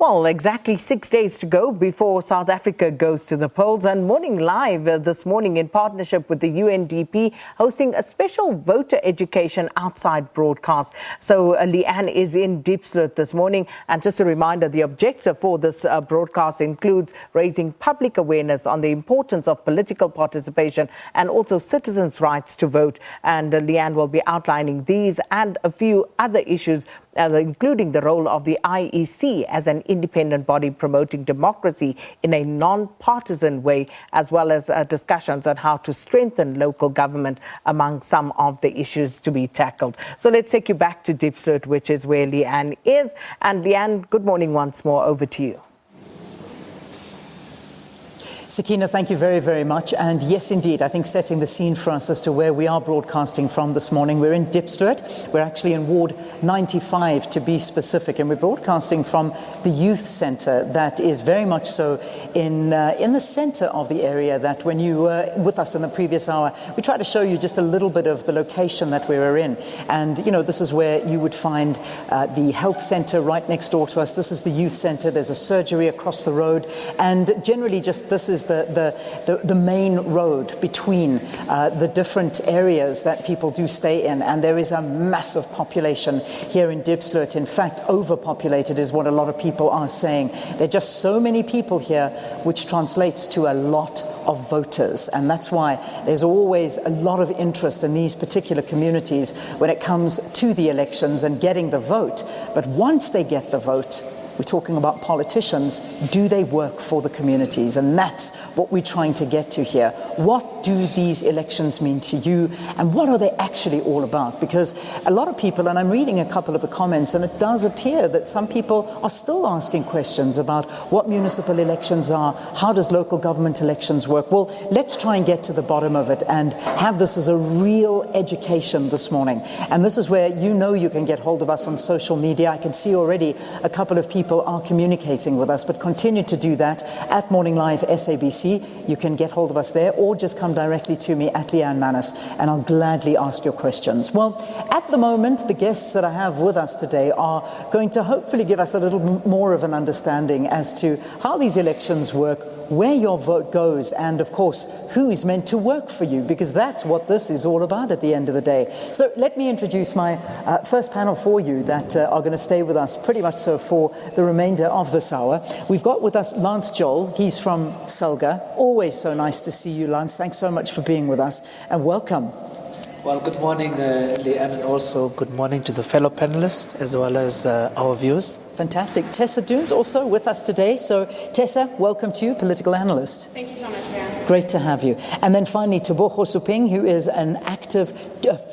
Well, exactly 6 days to go before South Africa goes to the polls, and Morning Live this morning, in partnership with the UNDP, hosting a special voter education outside broadcast. So Leanne is in Diepsloot this morning, and just a reminder, the objective for this broadcast includes raising public awareness on the importance of political participation and also citizens' rights to vote. And Leanne will be outlining these and a few other issues, including the role of the IEC as an independent body promoting democracy in a non-partisan way, as well as discussions on how to strengthen local government among some of the issues to be tackled. So let's take you back to Diepsloot, which is where Leanne is. And Leanne, good morning once more. Over to you. Sakina, thank you very, very much. And yes, indeed, I think setting the scene for us as to where we are broadcasting from this morning. We're in Diepsloot. We're actually in Ward 95 to be specific, and we're broadcasting from the youth centre that is very much so in the centre of the area. That when you were with us in the previous hour, we tried to show you just a little bit of the location that we were in. And, you know, this is where you would find the health centre right next door to us. This is the youth centre. There's a surgery across the road. And generally just this is the main road between the different areas that people do stay in. And there is a massive population here in Diepsloot. In fact, overpopulated is what a lot of people are saying. There are just so many people here, which translates to a lot of voters. And that's why there's always a lot of interest in these particular communities when it comes to the elections and getting the vote. But once they get the vote, we're talking about politicians. Do they work for the communities? And that's what we're trying to get to here. What do these elections mean to you? And what are they actually all about? Because a lot of people, and I'm reading a couple of the comments, and it does appear that some people are still asking questions about what municipal elections are. How does local government elections work? Well, let's try and get to the bottom of it and have this as a real education this morning. And this is where you can get hold of us on social media. I can see already a couple of people are communicating with us, but continue to do that at Morning Live SABC. You can get hold of us there, or just come directly to me at Leanne Manus, and I'll gladly ask your questions. Well, at the moment, the guests that I have with us today are going to hopefully give us a little more of an understanding as to how these elections work, where your vote goes, and of course, who is meant to work for you, because that's what this is all about at the end of the day. So let me introduce my first panel for you that are going to stay with us pretty much so for the remainder of this hour. We've got with us Lance Joel. He's from Selga. Always so nice to see you, Lance. Thanks so much for being with us, and welcome. Well, good morning, Leanne, and also good morning to the fellow panelists as well as our viewers. Fantastic. Tessa Dooms also with us today. So, Tessa, welcome to you, political analyst. Thank you so much, Leanne. Great to have you. And then finally, Tebogo Suping, who is an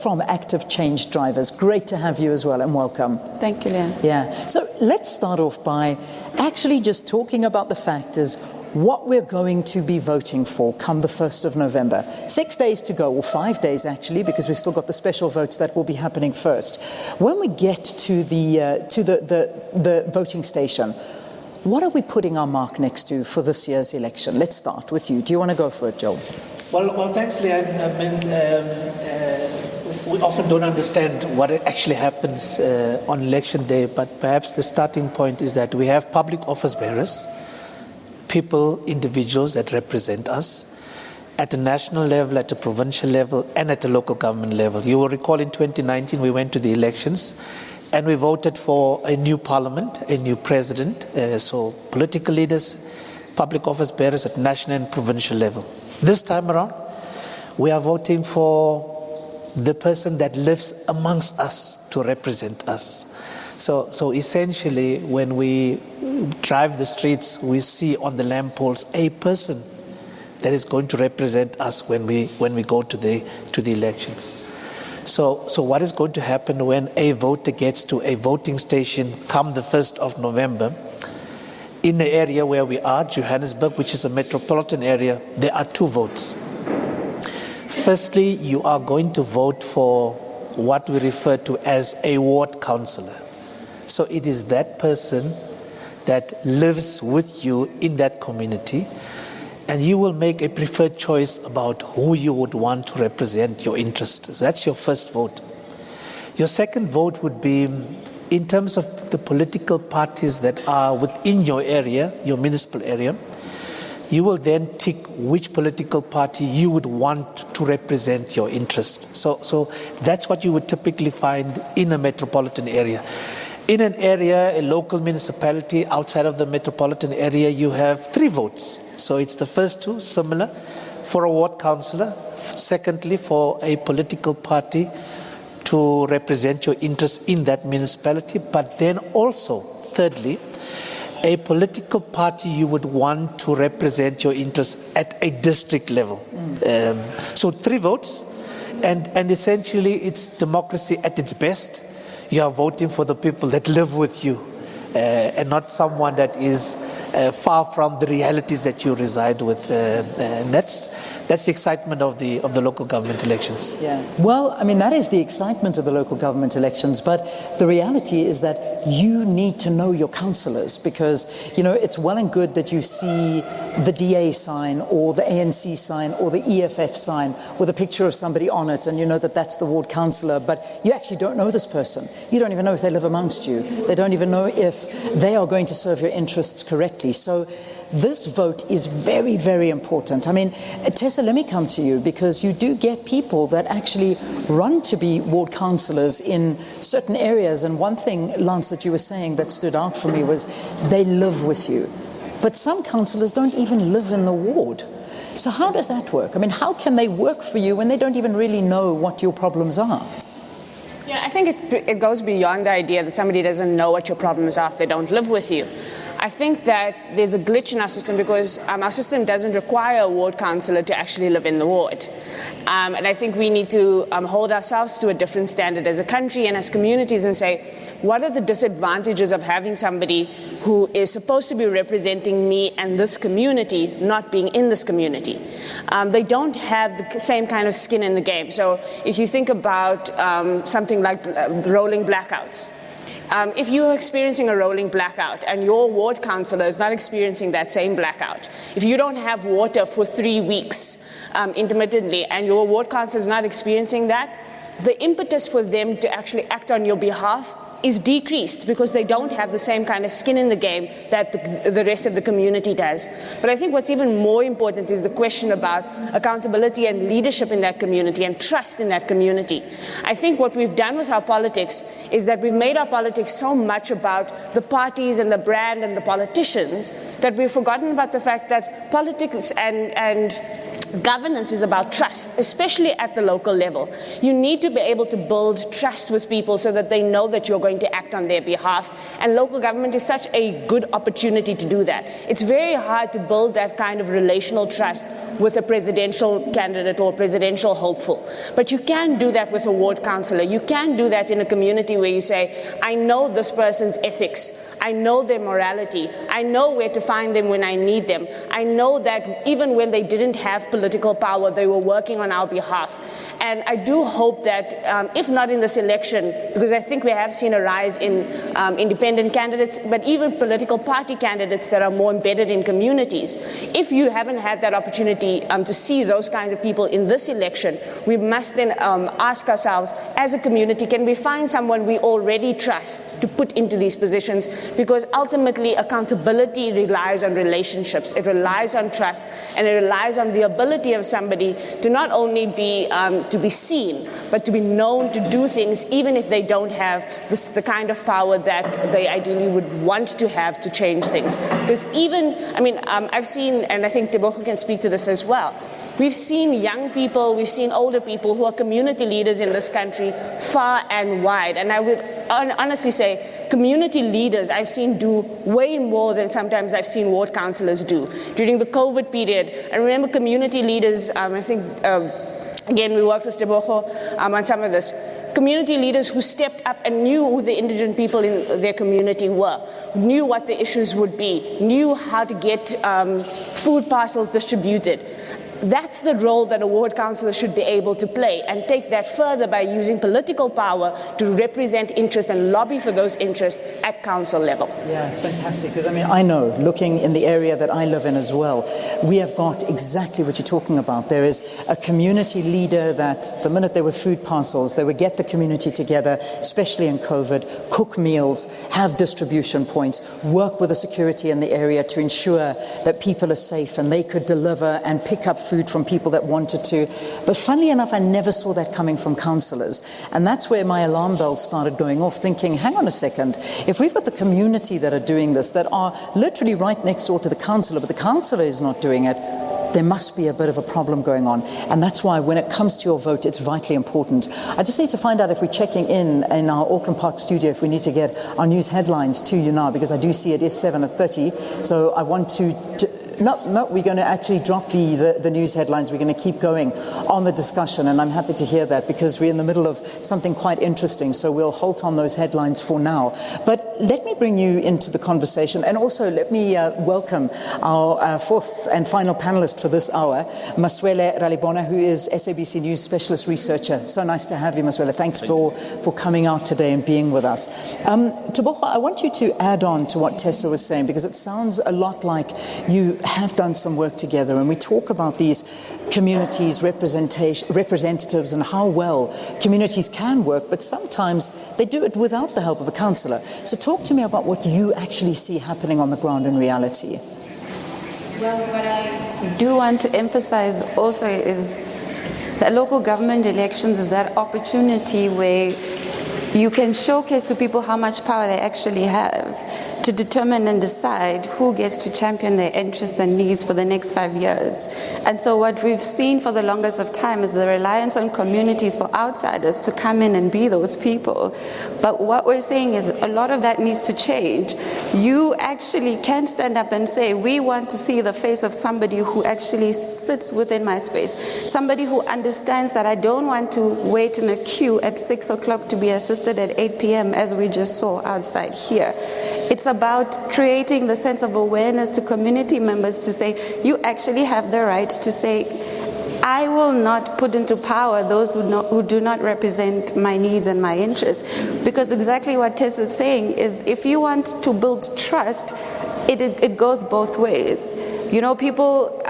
from Active Change Drivers. Great to have you as well, and welcome. Thank you, Leanne. Yeah. So let's start off by actually just talking about the factors, what we're going to be voting for come the 1st of November. 6 days to go, or 5 days actually, because we've still got the special votes that will be happening first. When we get to the voting station, what are we putting our mark next to for this year's election? Let's start with you. Do you want to go for it, Joel? Well, thanks, Leanne. I mean, we often don't understand what actually happens on election day, but perhaps the starting point is that we have public office bearers, people, individuals that represent us at a national level, at a provincial level, and at a local government level. You will recall in 2019 we went to the elections and we voted for a new parliament, a new president, so political leaders, public office bearers at national and provincial level. This time around, we are voting for the person that lives amongst us to represent us. So essentially, when we drive the streets, we see on the lampposts a person that is going to represent us when we go to the elections. So what is going to happen when a voter gets to a voting station come the 1st of November? In the area where we are, Johannesburg, which is a metropolitan area, there are 2 votes. Firstly, you are going to vote for what we refer to as a ward councillor. So it is that person that lives with you in that community, and you will make a preferred choice about who you would want to represent your interests. So that's your first vote. Your second vote would be in terms of the political parties that are within your area, your municipal area, you will then tick which political party you would want to represent your interest. So that's what you would typically find in a metropolitan area. In an area, a local municipality outside of the metropolitan area, you have 3 votes. So it's the first 2, similar, for a ward councillor. Secondly, for a political party to represent your interests in that municipality. But then also, thirdly, a political party you would want to represent your interests at a district level. So 3 votes, and essentially it's democracy at its best. You are voting for the people that live with you, and not someone that is far from the realities that you reside with. And that's the excitement of the local government elections. Yeah. Well, I mean, that is the excitement of the local government elections, but the reality is that you need to know your councillors, because, you know, it's well and good that you see the DA sign or the ANC sign or the EFF sign with a picture of somebody on it, and you know that that's the ward councillor, but you actually don't know this person. You don't even know if they live amongst you. They don't even know if they are going to serve your interests correctly. So this vote is very, very important. I mean, Tessa, let me come to you, because you do get people that actually run to be ward councillors in certain areas. And one thing, Lance, that you were saying that stood out for me was they live with you. But some councillors don't even live in the ward. So how does that work? I mean, how can they work for you when they don't even really know what your problems are? Yeah, I think it goes beyond the idea that somebody doesn't know what your problems are if they don't live with you. I think that there's a glitch in our system, because our system doesn't require a ward councillor to actually live in the ward. And I think we need to hold ourselves to a different standard as a country and as communities and say, what are the disadvantages of having somebody who is supposed to be representing me and this community not being in this community? They don't have the same kind of skin in the game. So if you think about something like rolling blackouts, if you're experiencing a rolling blackout and your ward councillor is not experiencing that same blackout, if you don't have water for 3 weeks intermittently and your ward councillor is not experiencing that, the impetus for them to actually act on your behalf is decreased, because they don't have the same kind of skin in the game that the rest of the community does. But I think what's even more important is the question about accountability and leadership in that community and trust in that community. I think what we've done with our politics is that we've made our politics so much about the parties and the brand and the politicians that we've forgotten about the fact that politics and governance is about trust, especially at the local level. You need to be able to build trust with people so that they know that you're going to act on their behalf. And local government is such a good opportunity to do that. It's very hard to build that kind of relational trust with a presidential candidate or presidential hopeful. But you can do that with a ward councillor. You can do that in a community where you say, I know this person's ethics. I know their morality. I know where to find them when I need them. I know that even when they didn't have political power, they were working on our behalf. And I do hope that, if not in this election, because I think we have seen a rise in independent candidates, but even political party candidates that are more embedded in communities. If you haven't had that opportunity to see those kinds of people in this election, we must then ask ourselves, as a community, can we find someone we already trust to put into these positions? Because ultimately, accountability relies on relationships. It relies on trust, and it relies on the ability of somebody to not only be seen, but to be known to do things, even if they don't have the kind of power that they ideally would want to have to change things. Because I've seen, and I think Tebogo can speak to this as well, we've seen young people, we've seen older people who are community leaders in this country far and wide. And I would honestly say, community leaders I've seen do way more than sometimes I've seen ward councillors do. During the COVID period, I remember community leaders, again, we worked with Tebogo on some of this. Community leaders who stepped up and knew who the indigent people in their community were, knew what the issues would be, knew how to get food parcels distributed. That's the role that a ward councillor should be able to play, and take that further by using political power to represent interests and lobby for those interests at council level. Yeah, fantastic. Because I mean, I know, looking in the area that I live in as well, we have got exactly what you're talking about. There is a community leader that the minute there were food parcels, they would get the community together, especially in COVID, cook meals, have distribution points, work with the security in the area to ensure that people are safe and they could deliver and pick up food from people that wanted to. But funnily enough, I never saw that coming from councillors. And that's where my alarm bells started going off, thinking, hang on a second, if we've got the community that are doing this, that are literally right next door to the councillor, but the councillor is not doing it, there must be a bit of a problem going on. And that's why when it comes to your vote, it's vitally important. I just need to find out if we're checking in our Auckland Park studio, if we need to get our news headlines to you now, because I do see it is 7:30. So I want to No, we're going to actually drop the news headlines. We're going to keep going on the discussion, and I'm happy to hear that because we're in the middle of something quite interesting, so we'll halt on those headlines for now. But let me bring you into the conversation, and also let me welcome our fourth and final panelist for this hour, Maswele Ralibona, who is SABC News Specialist Researcher. So nice to have you, Maswele. Thanks for coming out today and being with us. Tebogo, I want you to add on to what Tessa was saying, because it sounds a lot like you have done some work together, and we talk about these communities, representatives, and how well communities can work, but sometimes they do it without the help of a councillor. So talk to me about what you actually see happening on the ground in reality. Well, what I do want to emphasize also is that local government elections is that opportunity where you can showcase to people how much power they actually have to determine and decide who gets to champion their interests and needs for the next 5 years. And so what we've seen for the longest of time is the reliance on communities for outsiders to come in and be those people. But what we're saying is a lot of that needs to change. You actually can stand up and say, we want to see the face of somebody who actually sits within my space, somebody who understands that I don't want to wait in a queue at 6 o'clock to be assisted at 8 p.m. as we just saw outside here. It's about creating the sense of awareness to community members to say, you actually have the right to say, I will not put into power those who do not represent my needs and my interests. Because exactly what Tess is saying is, if you want to build trust, it goes both ways. You know, people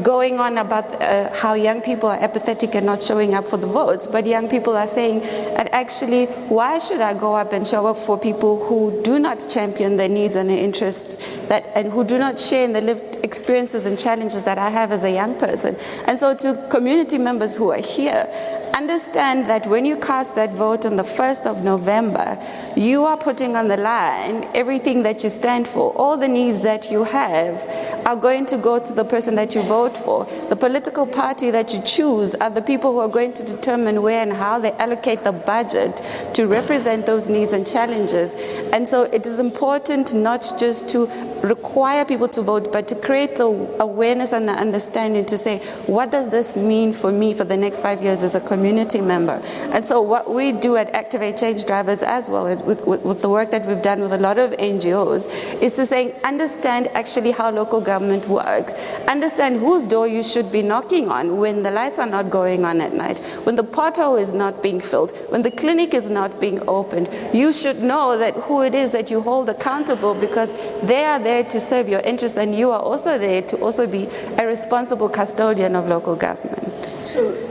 going on about how young people are apathetic and not showing up for the votes, but young people are saying that actually, why should I go up and show up for people who do not champion their needs and their interests, and who do not share in the lived experiences and challenges that I have as a young person? And so to community members who are here, understand that when you cast that vote on the 1st of November, you are putting on the line everything that you stand for. All the needs that you have are going to go to the person that you vote for. The political party that you choose are the people who are going to determine where and how they allocate the budget to represent those needs and challenges. And so it is important not just to require people to vote, but to create the awareness and the understanding to say, what does this mean for me for the next 5 years as a community member? And so what we do at Activate Change Drivers as well, with the work that we've done with a lot of NGOs, is to say, understand actually how local government works. Understand whose door you should be knocking on when the lights are not going on at night, when the pothole is not being filled, when the clinic is not being opened. You should know that who it is that you hold accountable, because they are there to serve your interests, and you are also there to also be a responsible custodian of local government. So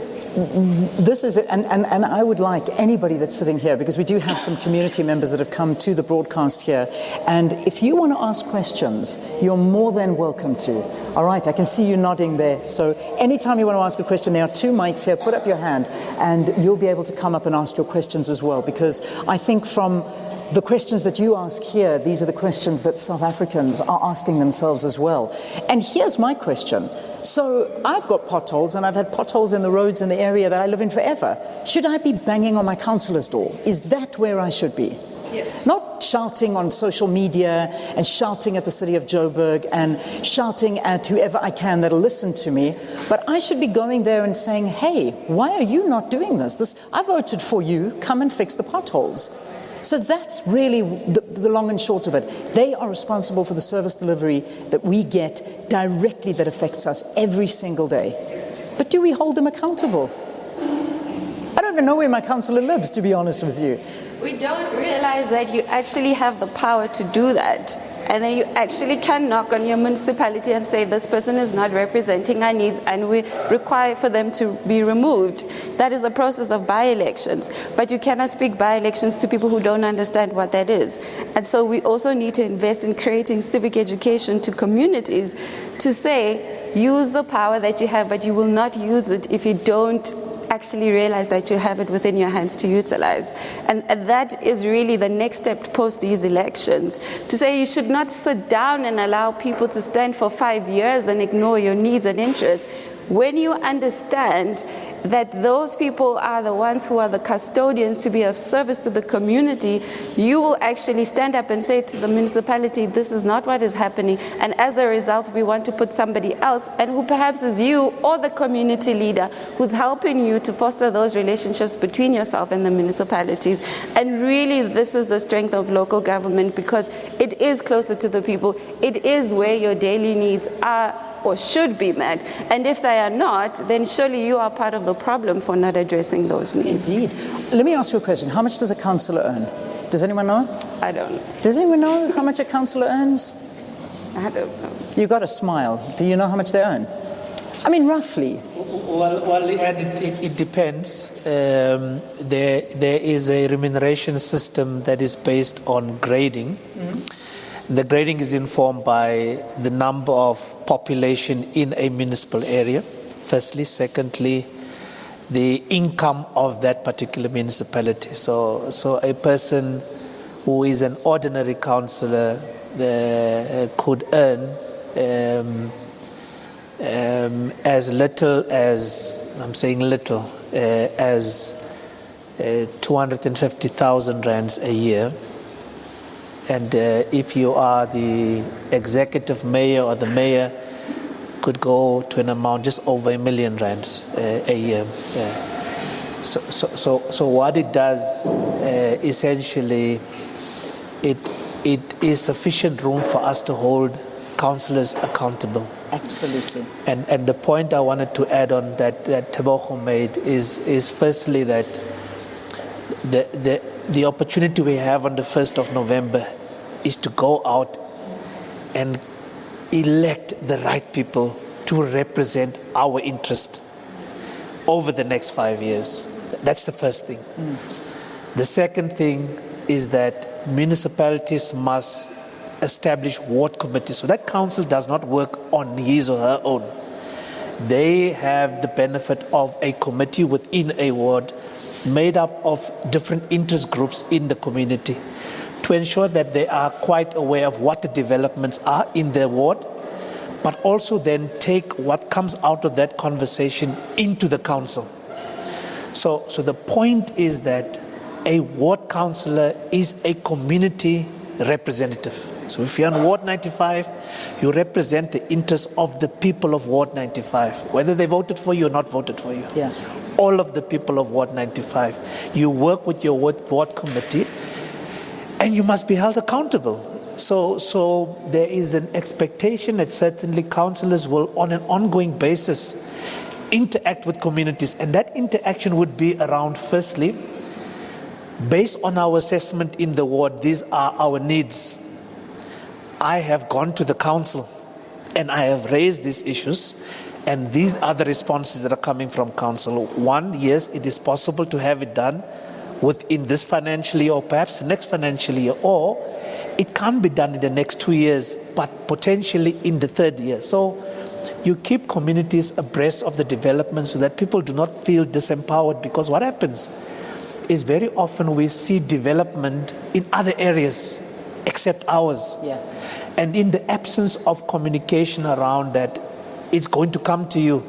this is it, and I would like anybody that's sitting here, because we do have some community members that have come to the broadcast here, and if you want to ask questions, you're more than welcome to. All right, I can see you nodding there. So anytime you want to ask a question, there are 2 mics here. Put up your hand, and you'll be able to come up and ask your questions as well, because I think from the questions that you ask here, these are the questions that South Africans are asking themselves as well. And here's my question. So I've got potholes, and I've had potholes in the roads in the area that I live in forever. Should I be banging on my councillor's door? Is that where I should be? Yes. Not shouting on social media and shouting at the city of Joburg and shouting at whoever I can that'll listen to me, but I should be going there and saying, hey, why are you not doing this? I voted for you, come and fix the potholes. So that's really the long and short of it. They are responsible for the service delivery that we get directly that affects us every single day. But do we hold them accountable? I don't even know where my councillor lives, to be honest with you. We don't realize that you actually have the power to do that. And then you actually can knock on your municipality and say, this person is not representing our needs and we require for them to be removed. That is the process of by-elections. But you cannot speak by-elections to people who don't understand what that is. And so we also need to invest in creating civic education to communities to say, use the power that you have, but you will not use it if you don't actually realize that you have it within your hands to utilize. And that is really the next step post these elections, to say you should not sit down and allow people to stand for 5 years and ignore your needs and interests. When you understand that those people are the ones who are the custodians to be of service to the community, you will actually stand up and say to the municipality, this is not what is happening, and as a result we want to put somebody else, and who perhaps is you or the community leader who's helping you to foster those relationships between yourself and the municipalities. And really this is the strength of local government, because it is closer to the people. It is where your daily needs are or should be met, and if they are not, then surely you are part of the problem for not addressing those needs. Indeed. Let me ask you a question. How much does a councillor earn? Does anyone know? I don't know. Does anyone know how much a councillor earns? I don't know. You got a smile. Do you know how much they earn? I mean, roughly. Well, it depends. There is a remuneration system that is based on grading. The grading is informed by the number of population in a municipal area, firstly. Secondly, the income of that particular municipality. So a person who is an ordinary councillor could earn as little as, I'm saying little, as 250,000 rands a year. And if you are the executive mayor or the mayor, could go to an amount just over R1 million a year. So what it does, essentially, it is sufficient room for us to hold councillors accountable. Absolutely. And the point I wanted to add on that Tebogo made is firstly that the opportunity we have on the 1st of November is to go out and elect the right people to represent our interest over the next 5 years. That's the first thing. The second thing is that municipalities must establish ward committees. So that council does not work on his or her own. They have the benefit of a committee within a ward made up of different interest groups in the community to ensure that they are quite aware of what the developments are in their ward, but also then take what comes out of that conversation into the council. So the point is that a ward councillor is a community representative. So if you're on Ward 95, you represent the interests of the people of Ward 95, whether they voted for you or not voted for you. Yeah. All of the people of Ward 95. You work with your ward committee, and you must be held accountable. So there is an expectation that certainly councillors will, on an ongoing basis, interact with communities, and that interaction would be around, firstly, based on our assessment in the ward, these are our needs. I have gone to the council and I have raised these issues, and these are the responses that are coming from council. One, yes, it is possible to have it done within this financial year or perhaps the next financial year, or it can't be done in the next 2 years, but potentially in the third year. So you keep communities abreast of the developments so that people do not feel disempowered, because what happens is very often we see development in other areas except ours. Yeah. And in the absence of communication around that, it's going to come to you.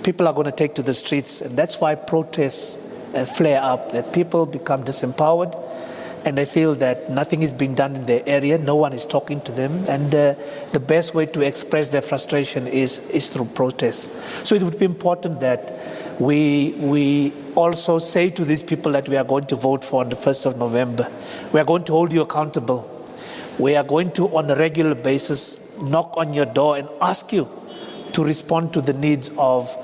People are going to take to the streets, and that's why protests flare up, that people become disempowered and they feel that nothing is being done in their area, no one is talking to them, and the best way to express their frustration is through protests. So it would be important that we also say to these people that we are going to vote for on the 1st of November, we are going to hold you accountable. We are going to, on a regular basis, knock on your door and ask you to respond to the needs of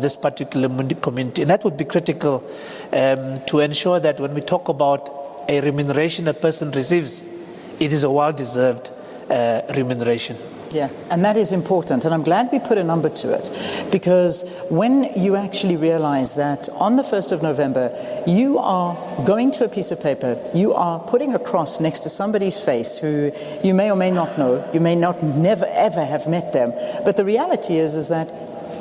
this particular community. And that would be critical to ensure that when we talk about a remuneration a person receives, it is a well-deserved remuneration. Yeah, and that is important, and I'm glad we put a number to it, because when you actually realize that on the 1st of November, you are going to a piece of paper, you are putting a cross next to somebody's face who you may or may not know, you may not never ever have met them, but the reality is that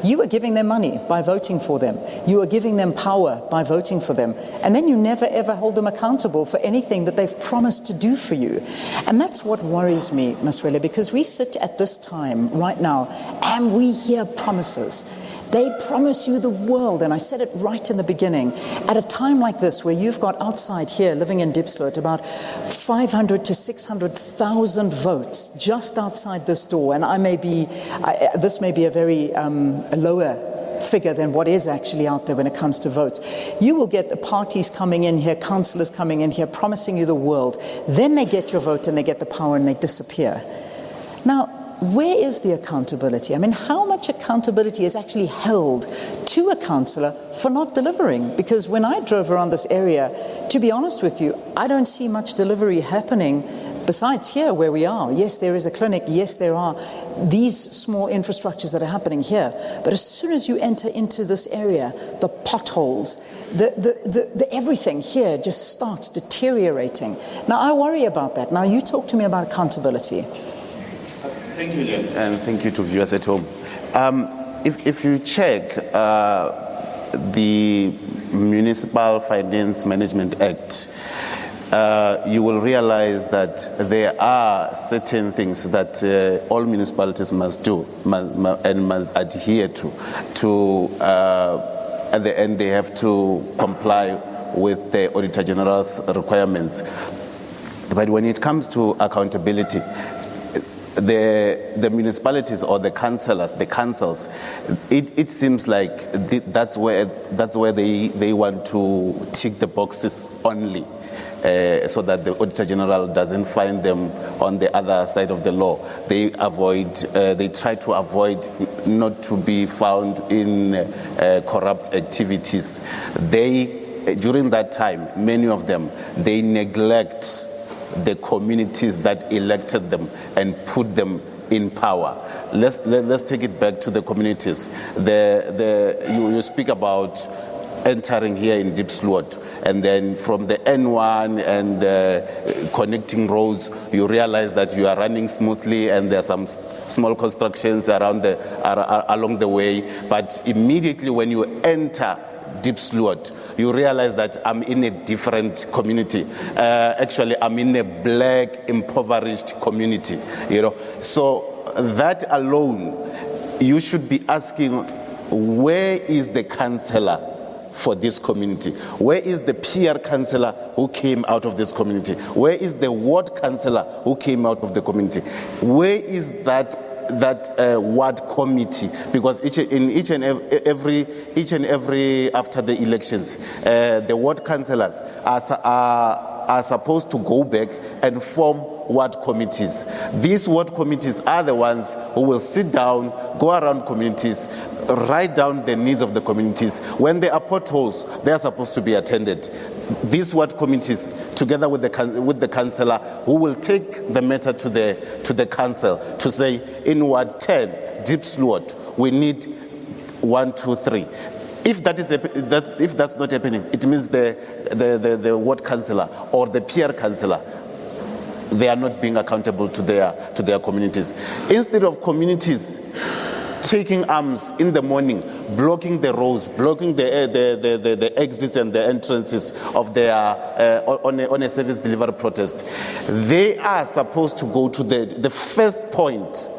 you are giving them money by voting for them. You are giving them power by voting for them. And then you never ever hold them accountable for anything that they've promised to do for you. And that's what worries me, Maswele, because we sit at this time right now and we hear promises. They promise you the world, and I said it right in the beginning. At a time like this, where you've got outside here, living in Diepsloot, about 500 to 600,000 votes just outside this door, and this may be a very lower figure than what is actually out there when it comes to votes. You will get the parties coming in here, councillors coming in here, promising you the world. Then they get your vote and they get the power and they disappear. Now, where is the accountability? I mean, how much accountability is actually held to a councillor for not delivering? Because when I drove around this area, to be honest with you, I don't see much delivery happening besides here where we are. Yes, there is a clinic. Yes, there are these small infrastructures that are happening here. But as soon as you enter into this area, the potholes, the everything here just starts deteriorating. Now, I worry about that. Now, you talk to me about accountability. Thank you, Len, and thank you to viewers at home. If you check the Municipal Finance Management Act, you will realize that there are certain things that all municipalities must do and must adhere to. At the end, they have to comply with the Auditor General's requirements. But when it comes to accountability, the municipalities or the councils, it seems like that's where they want to tick the boxes only, so that the Auditor General doesn't find them on the other side of the law. They try to avoid not to be found in corrupt activities. During that time, many of them, they neglect the communities that elected them and put them in power. Let's take it back to the communities. You speak about entering here in Diepsloot, and then from the N1 and connecting roads, you realize that you are running smoothly, and there are some small constructions along the way. But immediately when you enter Diepsloot, you realize that I'm in a different community. Actually, I'm in a black, impoverished community. So that alone, you should be asking, where is the councillor for this community? Where is the peer councillor who came out of this community? Where is the ward councillor who came out of the community? Where is that ward committee? Because each and every after the elections, the ward councillors are supposed to go back and form ward committees. These ward committees are the ones who will sit down, go around communities, write down the needs of the communities. When there are potholes, they are supposed to be attended. These ward committees, together with the councillor, who will take the matter to the council to say, in Ward 10, Diepsloot, we need 1, 2, 3. If that's not happening, it means the ward councillor or the peer councillor, they are not being accountable to their communities. Instead of communities taking arms in the morning, blocking the roads, blocking the exits and the entrances of their on a service delivery protest, they are supposed to go to the first point.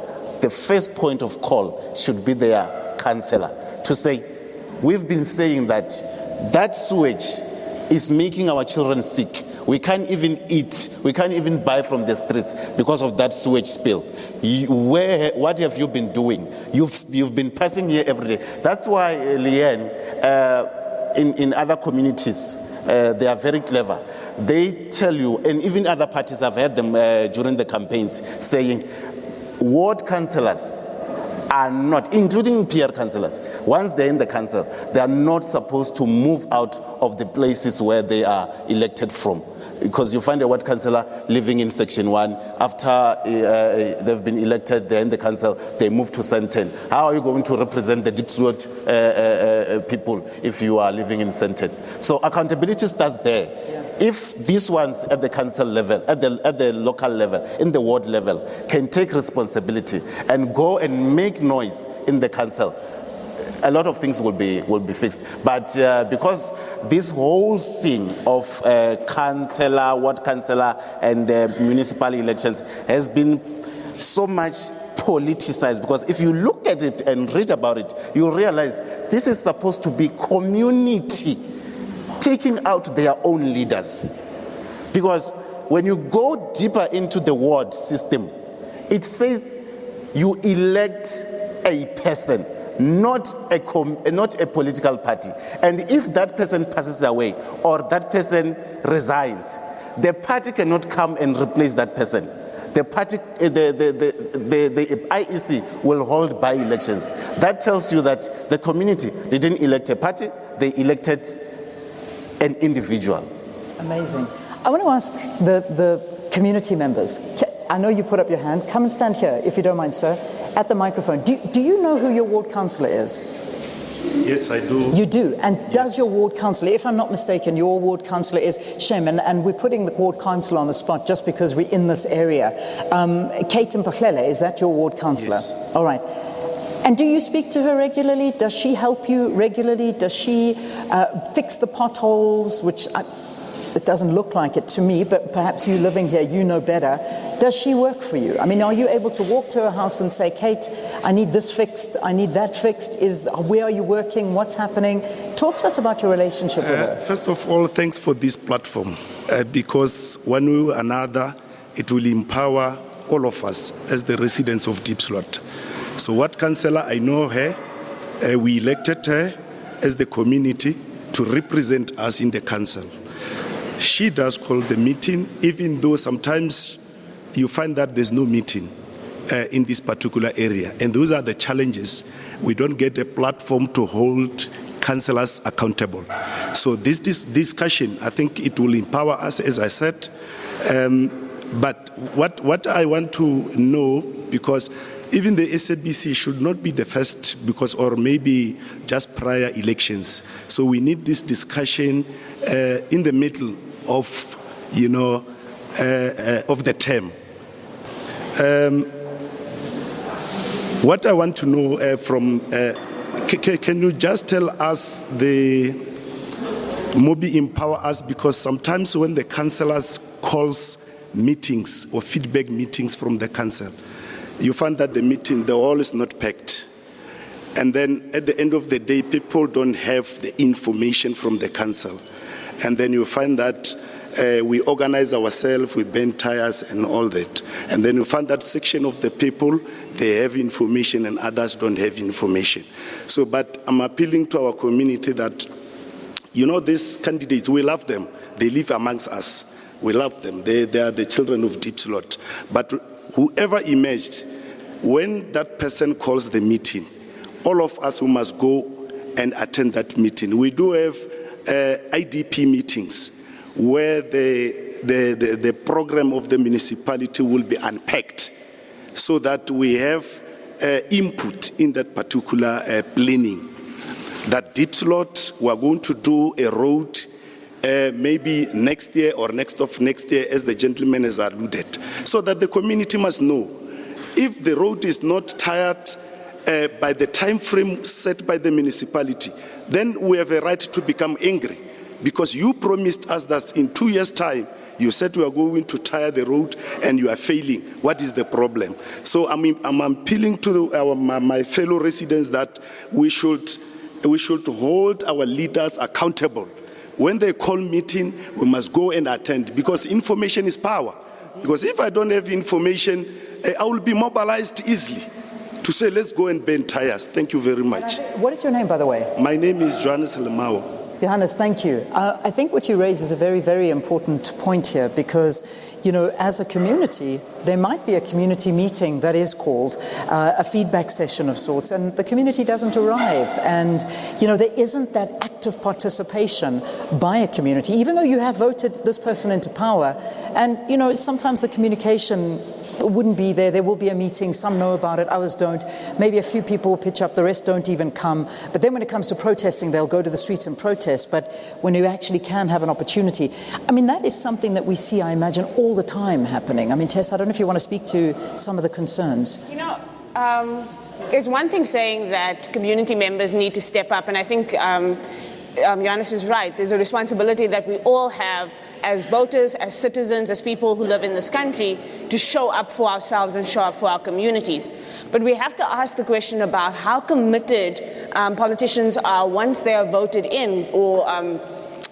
The first point of call should be their councillor to say, we've been saying that sewage is making our children sick. We can't even eat. We can't even buy from the streets because of that sewage spill. What have you been doing? You've been passing here every day. That's why, Leanne, in other communities, they are very clever. They tell you, and even other parties, I've heard them during the campaigns, saying ward councillors are not, including peer councillors, once they're in the council, they are not supposed to move out of the places where they are elected from. Because you find a ward councillor living in Section 1, after they've been elected, they're in the council, they move to Sandton. How are you going to represent the Diepsloot people if you are living in Sandton? So accountability starts there. If these ones at the council level, at the local level, in the ward level, can take responsibility and go and make noise in the council, a lot of things will be fixed. But because this whole thing of councillor, ward councillor, and municipal elections has been so much politicized, because if you look at it and read about it, you'll realize this is supposed to be community taking out their own leaders. Because when you go deeper into the ward system, it says you elect a person, not a political party. And if that person passes away or that person resigns, the party cannot come and replace that person. The party, the IEC will hold by elections. That tells you that the community didn't elect a party, they elected an individual. Amazing. I want to ask the community members. I know you put up your hand. Come and stand here, if you don't mind, sir, at the microphone. Do you know who your ward councillor is? Yes, I do. You do? And does your ward councillor, if I'm not mistaken, your ward councillor is Shem, and we're putting the ward councillor on the spot just because we're in this area. Kate Mpahlele, is that your ward councillor? Yes. All right. And do you speak to her regularly? Does she help you regularly? Does she fix the potholes, which it doesn't look like it to me, but perhaps you living here, you know better. Does she work for you? I mean, are you able to walk to her house and say, Kate, I need this fixed, I need that fixed? Where are you working? What's happening? Talk to us about your relationship with her. First of all, thanks for this platform, because one way or another, it will empower all of us as the residents of Diepsloot. So what councillor, I know her, we elected her as the community to represent us in the council. She does call the meeting, even though sometimes you find that there's no meeting in this particular area. And those are the challenges. We don't get a platform to hold councillors accountable. So this discussion, I think it will empower us, as I said. But what I want to know, because even the SABC should not be the first, or maybe just prior elections. So we need this discussion in the middle of, of the term. What I want to know can you just tell us maybe empower us, because sometimes when the councillors calls meetings or feedback meetings from the council, you find that the hall is not packed. And then at the end of the day, people don't have the information from the council. And then you find that we organize ourselves, we bend tires and all that. And then you find that section of the people, they have information and others don't have information. So, but I'm appealing to our community that, these candidates, we love them. They live amongst us. We love them. They are the children of Diepsloot. But whoever emerged, when that person calls the meeting, all of us who must go and attend that meeting. We do have IDP meetings where the program of the municipality will be unpacked so that we have input in that particular planning. That Diepsloot, we are going to do a road maybe next year or next year, as the gentleman has alluded, so that the community must know. If the road is not tired by the time frame set by the municipality, then we have a right to become angry, because you promised us that in 2 years' time, you said we are going to tire the road and you are failing. What is the problem? So I'm appealing to my fellow residents that we should hold our leaders accountable When they call meeting, we must go and attend, because information is power. Because if I don't have information, I will be mobilized easily to say, let's go and burn tires. Thank you very much. What is your name, by the way? My name is Johannes Lemao. Johannes, thank you. I think what you raise is a very, very important point here, because, you know, as a community, there might be a community meeting that is called a feedback session of sorts, and the community doesn't arrive. And, you know, there isn't that active participation by a community, even though you have voted this person into power. And, you know, sometimes the communication wouldn't be there. There will be a meeting. Some know about it, others don't. Maybe a few people will pitch up, the rest don't even come. But then when it comes to protesting, they'll go to the streets and protest. But when you actually can have an opportunity, I mean, that is something that we see, I imagine, all the time happening. I mean, Tess, I don't know if you want to speak to some of the concerns. You know, there's one thing saying that community members need to step up, and I think Johannes is right. There's a responsibility that we all have as voters, as citizens, as people who live in this country, to show up for ourselves and show up for our communities. But we have to ask the question about how committed politicians are once they are voted in, or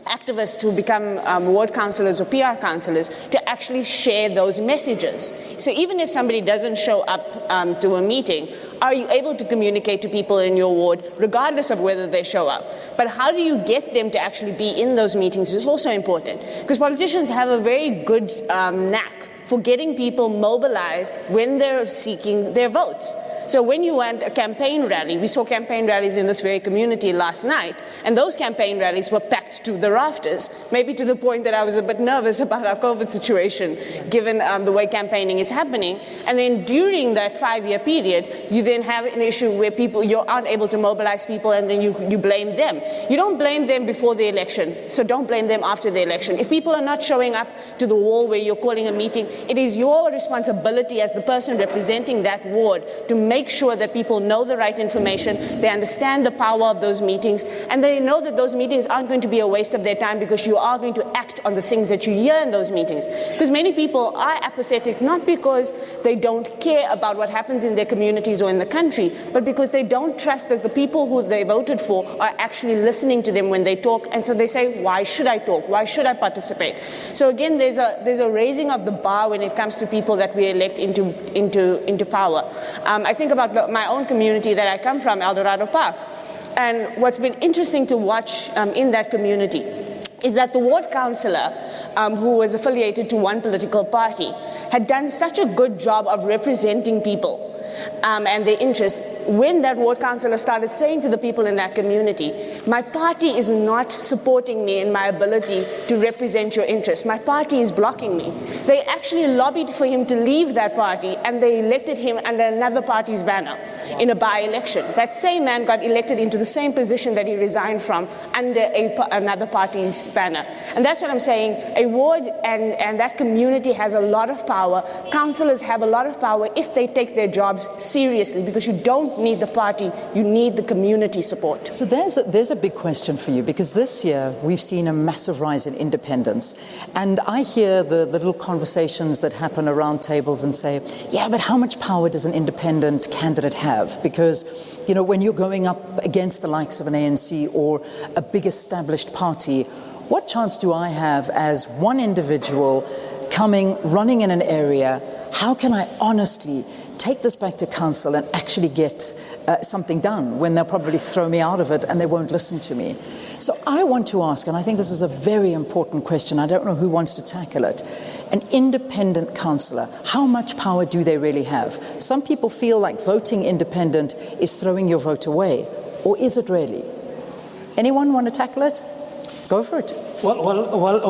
activists who become ward councillors or PR councillors, to actually share those messages. So even if somebody doesn't show up to a meeting, are you able to communicate to people in your ward, regardless of whether they show up? But how do you get them to actually be in those meetings is also important, because politicians have a very good knack for getting people mobilized when they're seeking their votes. So when you want a campaign rally, we saw campaign rallies in this very community last night, and those campaign rallies were packed to the rafters, maybe to the point that I was a bit nervous about our COVID situation, given the way campaigning is happening. And then during that 5-year period, you then have an issue where you aren't able to mobilize people, and then you blame them. You don't blame them before the election, so don't blame them after the election. If people are not showing up to the wall where you're calling a meeting, it is your responsibility as the person representing that ward to make sure that people know the right information, they understand the power of those meetings, and they know that those meetings aren't going to be a waste of their time, because you are going to act on the things that you hear in those meetings. Because many people are apathetic, not because they don't care about what happens in their communities or in the country, but because they don't trust that the people who they voted for are actually listening to them when they talk, and so they say, why should I talk? Why should I participate? So again, there's a raising of the bar when it comes to people that we elect into power. I think about my own community that I come from, El Dorado Park, and what's been interesting to watch in that community is that the ward councillor, who was affiliated to one political party, had done such a good job of representing people and their interests. When that ward councillor started saying to the people in that community, my party is not supporting me in my ability to represent your interests, my party is blocking me, they actually lobbied for him to leave that party, and they elected him under another party's banner in a by-election. That same man got elected into the same position that he resigned from under another party's banner. And that's what I'm saying. A ward and that community has a lot of power. Councillors have a lot of power if they take their jobs seriously, because you don't need the party, you need the community support. So there's a big question for you, because this year we've seen a massive rise in independence, and I hear the little conversations that happen around tables and say, yeah, but how much power does an independent candidate have? Because, you know, when you're going up against the likes of an ANC or a big established party, what chance do I have as one individual running in an area? How can I honestly take this back to council and actually get something done when they'll probably throw me out of it and they won't listen to me? So I want to ask, and I think this is a very important question, I don't know who wants to tackle it, an independent councillor, how much power do they really have? Some people feel like voting independent is throwing your vote away, or is it really? Anyone want to tackle it? Go for it. Well,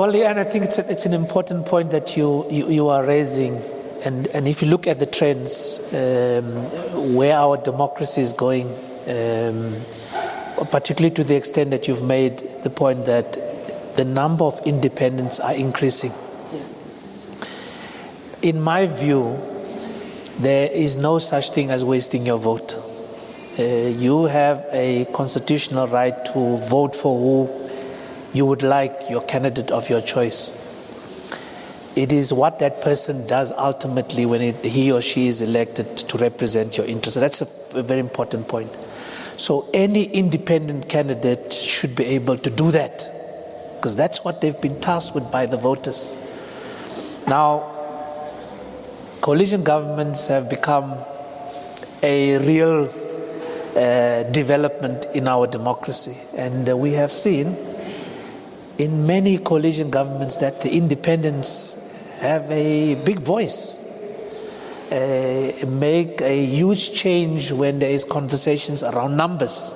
Leanne, I think it's an important point that you are raising. And if you look at the trends, where our democracy is going, particularly to the extent that you've made the point that the number of independents are increasing. In my view, there is no such thing as wasting your vote. You have a constitutional right to vote for who you would like your candidate of your choice. It is what that person does ultimately when he or she is elected to represent your interests. That's a very important point. So any independent candidate should be able to do that because that's what they've been tasked with by the voters. Now, coalition governments have become a real development in our democracy, and we have seen in many coalition governments that the independents have a big voice, make a huge change when there is conversations around numbers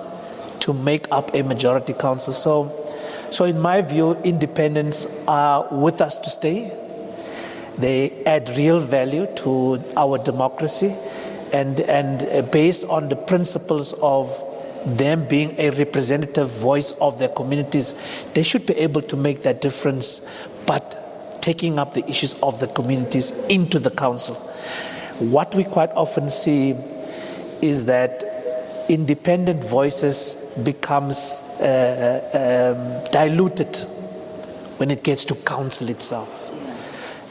to make up a majority council. So in my view, independents are with us to stay. They add real value to our democracy, and based on the principles of them being a representative voice of their communities, they should be able to make that difference, but taking up the issues of the communities into the council. What we quite often see is that independent voices becomes diluted when it gets to council itself.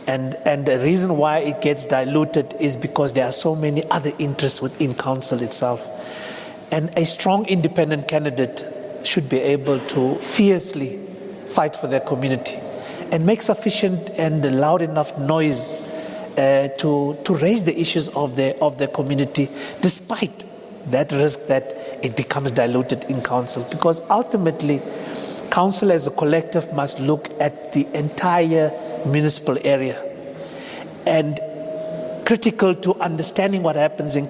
And the reason why it gets diluted is because there are so many other interests within council itself. And a strong independent candidate should be able to fiercely fight for their community and make sufficient and loud enough noise to raise the issues of their community, despite that risk that it becomes diluted in council. Because ultimately, council as a collective must look at the entire municipal area, and critical to understanding what happens in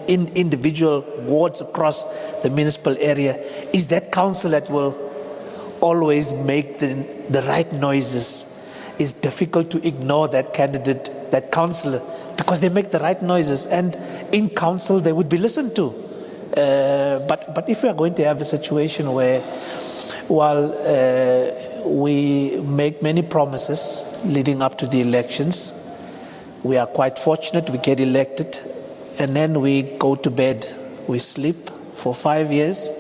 individual wards across the municipal area is that council that will always make the right noises. It's difficult to ignore that candidate, that councillor, because they make the right noises, and in council they would be listened to. But if we are going to have a situation where, while we make many promises leading up to the elections, we are quite fortunate, we get elected, and then we go to bed, we sleep for 5 years,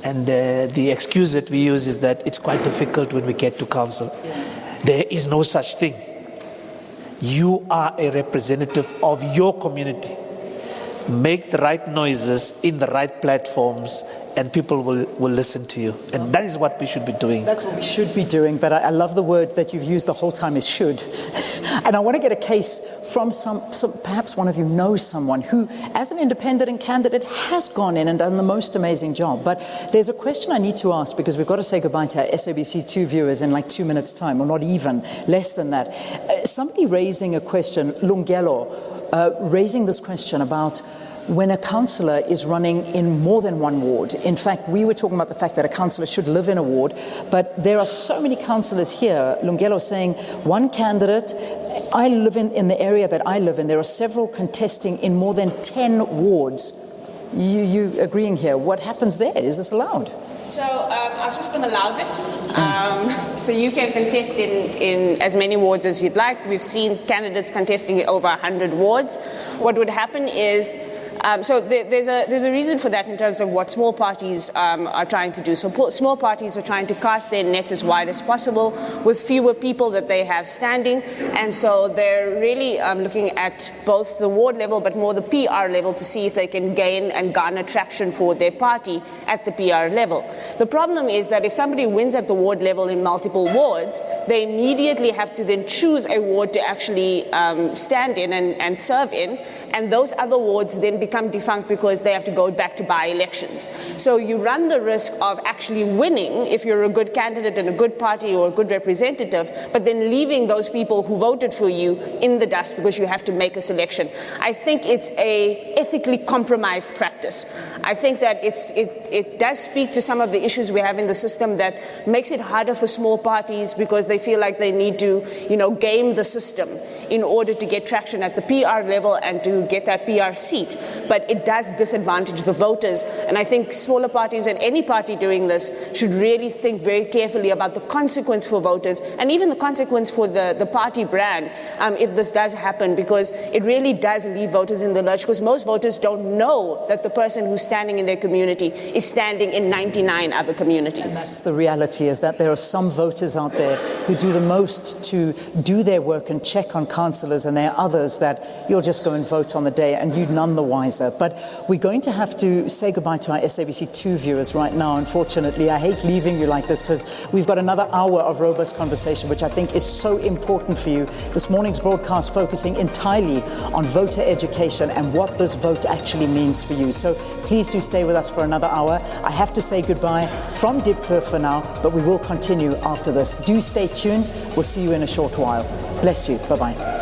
and the excuse that we use is that it's quite difficult when we get to council. There is no such thing. You are a representative of your community. Make the right noises in the right platforms, and people will listen to you. And that is what we should be doing. That's what we should be doing, but I love the word that you've used the whole time is should. And I want to get a case from some, perhaps one of you knows someone who, as an independent candidate, has gone in and done the most amazing job. But there's a question I need to ask, because we've got to say goodbye to our SABC2 viewers in like 2 minutes' time, or not even, less than that. Somebody raising a question, Lungelo, raising this question about when a councillor is running in more than one ward. In fact, we were talking about the fact that a councillor should live in a ward, but there are so many councillors here. Lungelo saying, one candidate, I live in the area that I live in, there are several contesting in more than 10 wards. You agreeing here? What happens there? Is this allowed? So our system allows it. So you can contest in as many wards as you'd like. We've seen candidates contesting in over 100 wards. What would happen is, so there's a reason for that in terms of what small parties are trying to do. So small parties are trying to cast their nets as wide as possible with fewer people that they have standing, and so they're really looking at both the ward level but more the PR level to see if they can gain and garner traction for their party at the PR level. The problem is that if somebody wins at the ward level in multiple wards, they immediately have to then choose a ward to actually stand in and serve in, and those other wards then become defunct because they have to go back to by-elections. So you run the risk of actually winning if you're a good candidate and a good party or a good representative, but then leaving those people who voted for you in the dust because you have to make a selection. I think it's a ethically compromised practice. I think that it does speak to some of the issues we have in the system that makes it harder for small parties because they feel like they need to, game the system in order to get traction at the PR level and to get that PR seat. But it does disadvantage the voters. And I think smaller parties and any party doing this should really think very carefully about the consequence for voters and even the consequence for the party brand if this does happen, because it really does leave voters in the lurch, because most voters don't know that the person who's standing in their community is standing in 99 other communities. And that's the reality, is that there are some voters out there who do the most to do their work and check on councillors, and there are others that you'll just go and vote on the day and you're none the wiser. But we're going to have to say goodbye to our SABC 2 viewers right now. Unfortunately, I hate leaving you like this because we've got another hour of robust conversation, which I think is so important for you. This morning's broadcast focusing entirely on voter education and what this vote actually means for you. So please do stay with us for another hour. I have to say goodbye from Dipkloof for now, but we will continue after this. Do stay tuned. We'll see you in a short while. Bless you. Bye-bye.